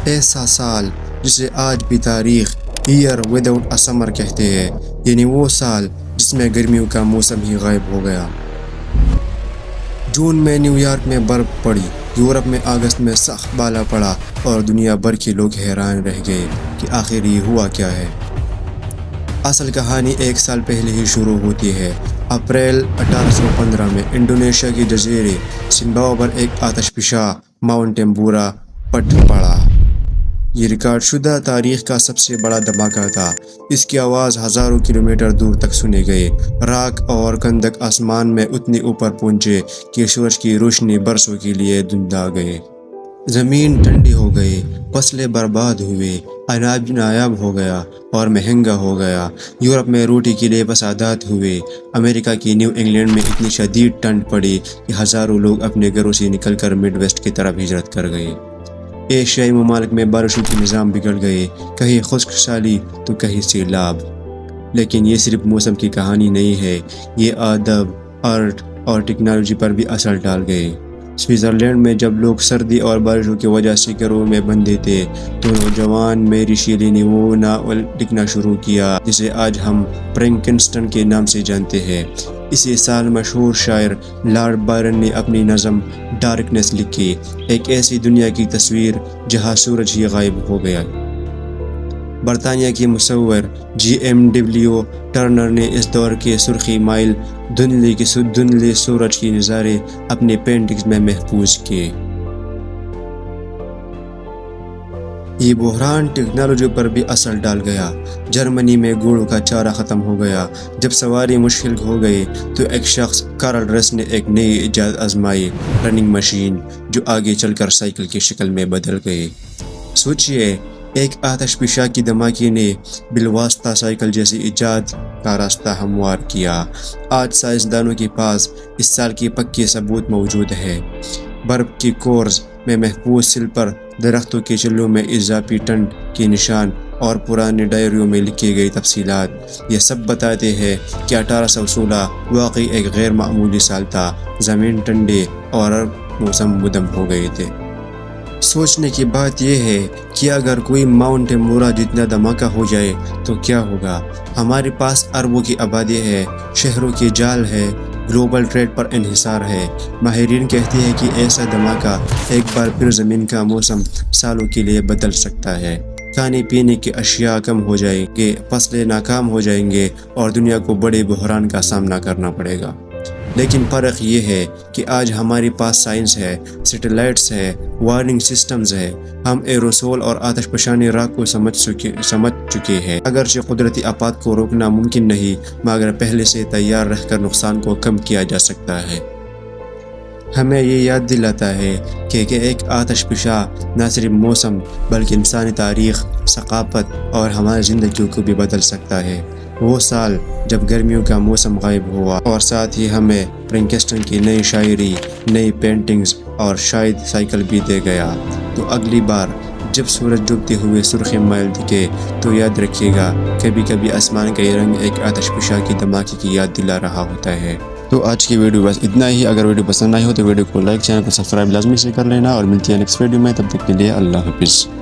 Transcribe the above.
ایسا سال جسے آج بھی تاریخ ایئر وداؤٹ اے سمر کہتے ہیں، یعنی وہ سال جس میں گرمیوں کا موسم ہی غائب ہو گیا۔ جون میں نیو یارک میں برف پڑی، یورپ میں اگست میں سخت بالا پڑا اور دنیا بھر کے لوگ حیران رہ گئے کہ آخر یہ ہوا کیا ہے۔ اصل کہانی ایک سال پہلے ہی شروع ہوتی ہے۔ اپریل 1815 میں انڈونیشیا کے جزیرے سمباوا پر ایک آتش فشاں ماؤنٹ ٹمبورا پھٹ پڑا۔ یہ ریکارڈ شدہ تاریخ کا سب سے بڑا دھماکہ تھا۔ اس کی آواز ہزاروں کلومیٹر دور تک سنے گئی۔ راک اور خندق آسمان میں اتنے اوپر پہنچے کہ سورج کی روشنی برسوں کے لیے دھندلا گئی۔ زمین ٹھنڈی ہو گئی، فصلیں برباد ہوئی، اناج نایاب ہو گیا اور مہنگا ہو گیا۔ یورپ میں روٹی کے لیے فسادات ہوئے۔ امریکہ کی نیو انگلینڈ میں اتنی شدید ٹھنڈ پڑی کہ ہزاروں لوگ اپنے گھروں سے نکل کر مڈ ویسٹ کی طرف ہجرت کر گئے۔ ایشیائی ممالک میں بارشوں کے نظام بگڑ گئے، کہیں خشک سالی تو کہیں سیلاب۔ لیکن یہ صرف موسم کی کہانی نہیں ہے، یہ ادب، آرٹ اور ٹیکنالوجی پر بھی اثر ڈال گئے۔ سوئٹزرلینڈ میں جب لوگ سردی اور بارشوں کی وجہ سے گھروں میں بندے تھے تو نوجوان میری شیلی نے وہ ناول لکھنا شروع کیا جسے آج ہم فرینکسٹین کے نام سے جانتے ہیں۔ اسی سال مشہور شاعر لارڈ بائرن نے اپنی نظم ڈارکنیس لکھی، ایک ایسی دنیا کی تصویر جہاں سورج ہی غائب ہو گیا۔ برطانیہ کے مصور GMW ٹرنر نے اس دور کے سرخی مائل دھندلے سورج کے نظارے اپنے پینٹنگز میں محفوظ کیے۔ یہ بحران ٹیکنالوجی پر بھی اثر ڈال گیا۔ جرمنی میں گھوڑوں کا چارہ ختم ہو گیا۔ جب سواری مشکل ہو گئی تو ایک شخص کارل ریس نے ایک نئی ایجاد آزمائی، رننگ مشین، جو آگے چل کر سائیکل کی شکل میں بدل گئی۔ سوچئے، ایک آتش فشاں کے دھماکے نے بالواسطہ سائیکل جیسی ایجاد کا راستہ ہموار کیا۔ آج سائنسدانوں کے پاس اس سال کے پکے ثبوت موجود ہیں۔ برف کی کورز میں محفوظ سل پر، درختوں کے چلوں میں اضافی ٹھنڈ کے نشان اور پرانے ڈائریوں میں لکھی گئی تفصیلات، یہ سب بتاتے ہیں کہ 1816 واقعی ایک غیر معمولی سال تھا۔ زمین ٹھنڈی اور موسم مدھم ہو گئے تھے۔ سوچنے کی بات یہ ہے کہ اگر کوئی ماؤنٹ ٹمبورا جتنا دھماکہ ہو جائے تو کیا ہوگا؟ ہمارے پاس اربوں کی آبادی ہے، شہروں کے جال ہے، گلوبل ٹریڈ پر انحصار ہے۔ ماہرین کہتے ہیں کہ ایسا دھماکہ ایک بار پھر زمین کا موسم سالوں کے لیے بدل سکتا ہے۔ کھانے پینے کی اشیاء کم ہو جائیں گے، فصلیں ناکام ہو جائیں گے اور دنیا کو بڑے بحران کا سامنا کرنا پڑے گا۔ لیکن فرق یہ ہے کہ آج ہمارے پاس سائنس ہے، سیٹلائٹس ہے، وارننگ سسٹمز ہے، ہم ایروسول اور آتش فشانی راک کو سمجھ چکے ہیں۔ اگرچہ قدرتی آفات کو روکنا ممکن نہیں، مگر پہلے سے تیار رہ کر نقصان کو کم کیا جا سکتا ہے۔ ہمیں یہ یاد دلاتا ہے کہ ایک آتش فشاں نہ صرف موسم بلکہ انسانی تاریخ، ثقافت اور ہماری زندگیوں کو بھی بدل سکتا ہے۔ وہ سال جب گرمیوں کا موسم غائب ہوا اور ساتھ ہی ہمیں فرینکسٹین کی نئی شاعری، نئی پینٹنگز اور شاید سائیکل بھی دے گیا۔ تو اگلی بار جب سورج ڈوبتے ہوئے سرخی مائل دکھے تو یاد رکھیے گا، کبھی کبھی آسمان کا یہ رنگ ایک آتش فشاں کی دھماکے کی یاد دلا رہا ہوتا ہے۔ تو آج کی ویڈیو بس اتنا ہی۔ اگر ویڈیو پسند آئی ہو تو ویڈیو کو لائک، چینل کو سبسکرائب لازمی سے کر لینا اور ملتی ہے نیکسٹ ویڈیو میں۔ تب تک کے لیے اللہ حافظ۔